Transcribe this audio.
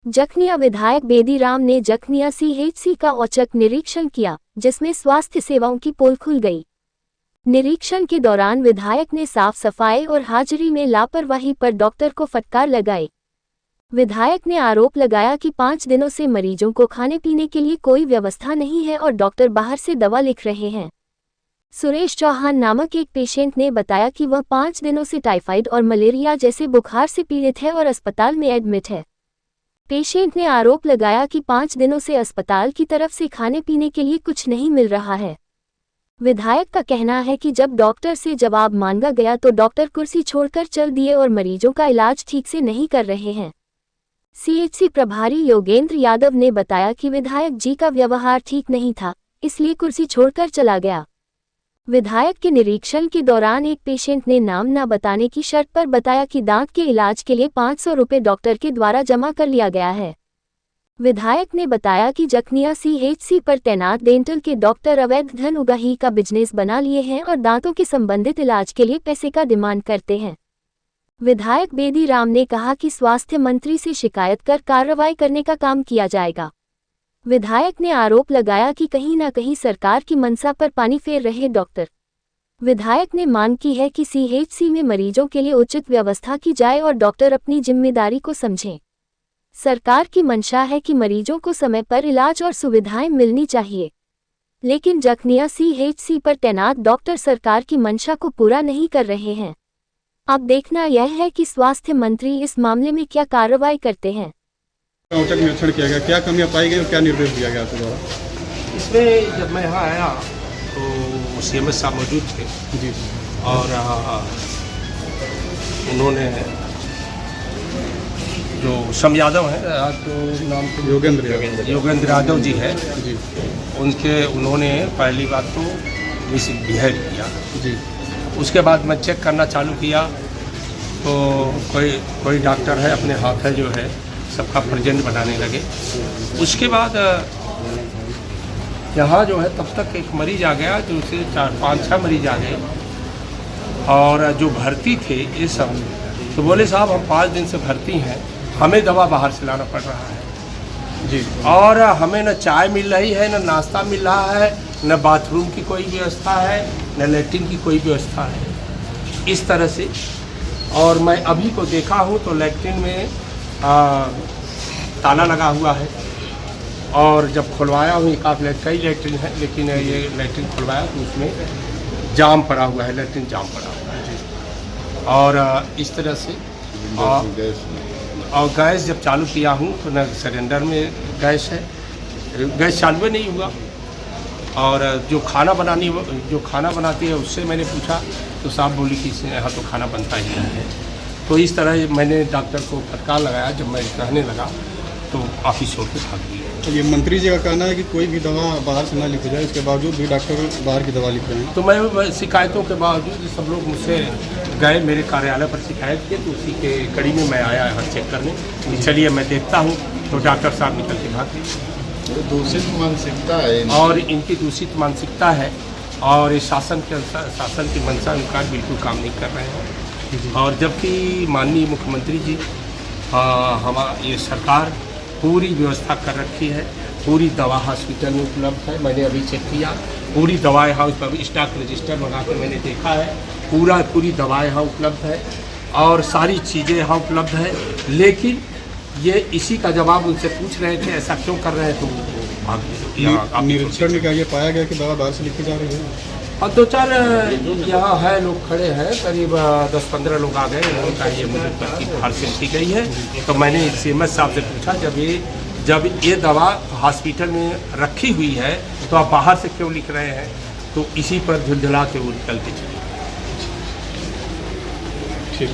जखनिया विधायक बेदीराम ने जखनिया सीएचसी का औचक निरीक्षण किया, जिसमें स्वास्थ्य सेवाओं की पोल खुल गई। निरीक्षण के दौरान विधायक ने साफ सफाई और हाजिरी में लापरवाही पर डॉक्टर को फटकार लगाई। विधायक ने आरोप लगाया कि 5 दिनों से मरीजों को खाने पीने के लिए कोई व्यवस्था नहीं है और डॉक्टर बाहर से दवा लिख रहे हैं। सुरेश चौहान नामक एक पेशेंट ने बताया कि वह 5 दिनों से टाइफाइड और मलेरिया जैसे बुखार से पीड़ित है और अस्पताल में एडमिट है। पेशेंट ने आरोप लगाया कि 5 दिनों से अस्पताल की तरफ से खाने पीने के लिए कुछ नहीं मिल रहा है। विधायक का कहना है कि जब डॉक्टर से जवाब मांगा गया तो डॉक्टर कुर्सी छोड़कर चल दिए और मरीजों का इलाज ठीक से नहीं कर रहे हैं। सीएचसी प्रभारी योगेंद्र यादव ने बताया कि विधायक जी का व्यवहार ठीक नहीं था, इसलिए कुर्सी छोड़कर चला गया। विधायक के निरीक्षण के दौरान एक पेशेंट ने नाम न बताने की शर्त पर बताया कि दांत के इलाज के लिए 500 रुपये डॉक्टर के द्वारा जमा कर लिया गया है। विधायक ने बताया कि जखनिया सीएचसी पर तैनात डेंटल के डॉक्टर अवैध धन उगाही का बिजनेस बना लिए हैं और दांतों के संबंधित इलाज के लिए पैसे का डिमांड करते हैं। विधायक बेदीराम ने कहा कि स्वास्थ्य मंत्री से शिकायत कर कार्रवाई करने का काम किया जाएगा। विधायक ने आरोप लगाया कि कहीं न कहीं सरकार की मंशा पर पानी फेर रहे डॉक्टर। विधायक ने मांग की है कि सीएचसी में मरीजों के लिए उचित व्यवस्था की जाए और डॉक्टर अपनी जिम्मेदारी को समझें। सरकार की मंशा है कि मरीजों को समय पर इलाज और सुविधाएं मिलनी चाहिए, लेकिन जखनिया सीएचसी पर तैनात डॉक्टर सरकार की मंशा को पूरा नहीं कर रहे हैं। अब देखना यह है कि स्वास्थ्य मंत्री इस मामले में क्या कार्रवाई करते हैं। औचक निरीक्षण किया गया, क्या कमियां पाई गई और क्या निर्देश दिया गया आपके द्वारा? इसमें जब मैं यहाँ आया तो सीएमएस साहब मौजूद थे जी, और उन्होंने जो शम यादव हैं, तो नाम तो योगेंद्र यादव जी है जी, उन्होंने पहली बात तो मिसबिहेव किया जी। उसके बाद मैं चेक करना चालू किया तो कोई डॉक्टर है अपने हाथ है जो है सबका प्रेजेंट बनाने लगे। उसके बाद यहाँ जो है तब तक एक मरीज आ गया, जो उसे 4-5-6 मरीज आ गए और जो भर्ती थे ये सब तो बोले साहब हम 5 दिन से भर्ती हैं, हमें दवा बाहर से लाना पड़ रहा है जी, और हमें न चाय मिल रही है, न नाश्ता मिल रहा है, न बाथरूम की कोई व्यवस्था है, न लैट्रिन की कोई व्यवस्था है इस तरह से। और मैं अभी को देखा हूँ तो लैट्रिन में ताला लगा हुआ है और जब खुलवाया हूँ कई लैट्रिन है, लेकिन ये लैट्रिन खुलवाया तो उसमें जाम पड़ा हुआ है, लैट्रिन जाम पड़ा हुआ है। और इस तरह से और गैस जब चालू किया हूँ तो न सिलेंडर में गैस है, गैस चालू नहीं हुआ। और जो खाना बनाती है उससे मैंने पूछा तो साहब बोली कि यहाँ तो खाना बनता ही नहीं है। तो इस तरह मैंने डॉक्टर को फटकार लगाया। जब मैं कहने लगा तो ऑफिस छोड़ के भाग गया। तो ये मंत्री जी का कहना है कि कोई भी दवा बाहर से ना लिखी जाए, इसके बावजूद भी डॉक्टर बाहर की दवा लिख रहे हैं। तो मैं शिकायतों के बावजूद सब लोग मुझसे गए, मेरे कार्यालय पर शिकायत की, तो उसी के कड़ी में मैं आया यहाँ चेक करने कि चलिए मैं देखता हूँ। तो डॉक्टर साहब निकल के भाग गए। दूषित मानसिकता है और इनकी दूषित मानसिकता है और ये शासन की मंशा अनुसार बिल्कुल काम नहीं कर रहे हैं। और जबकि माननीय मुख्यमंत्री जी ये सरकार पूरी व्यवस्था कर रखी है, पूरी दवा हॉस्पिटल में उपलब्ध है। मैंने अभी चेक किया, पूरी दवाएँ यहाँ पर स्टॉक रजिस्टर बना के मैंने देखा है, पूरी दवाएँ यहाँ उपलब्ध है और सारी चीज़ें यहाँ उपलब्ध है। लेकिन ये इसी का जवाब उनसे पूछ रहे थे ऐसा क्यों कर रहे हैं, तो निरीक्षण में क्या ये पाया गया कि दवा बाहर से लिखी जा रही है? और 2-4 यहाँ है लोग खड़े हैं, करीब 10-15 लोग आ गए, उनका ये मुझे पर्ची बाहर से लिखी गई है। तो मैंने सीएमएस साहब से पूछा जब ये दवा हॉस्पिटल में रखी हुई है तो आप बाहर से क्यों लिख रहे हैं? तो इसी पर झुलझुला के वो निकल के चले। ठीक।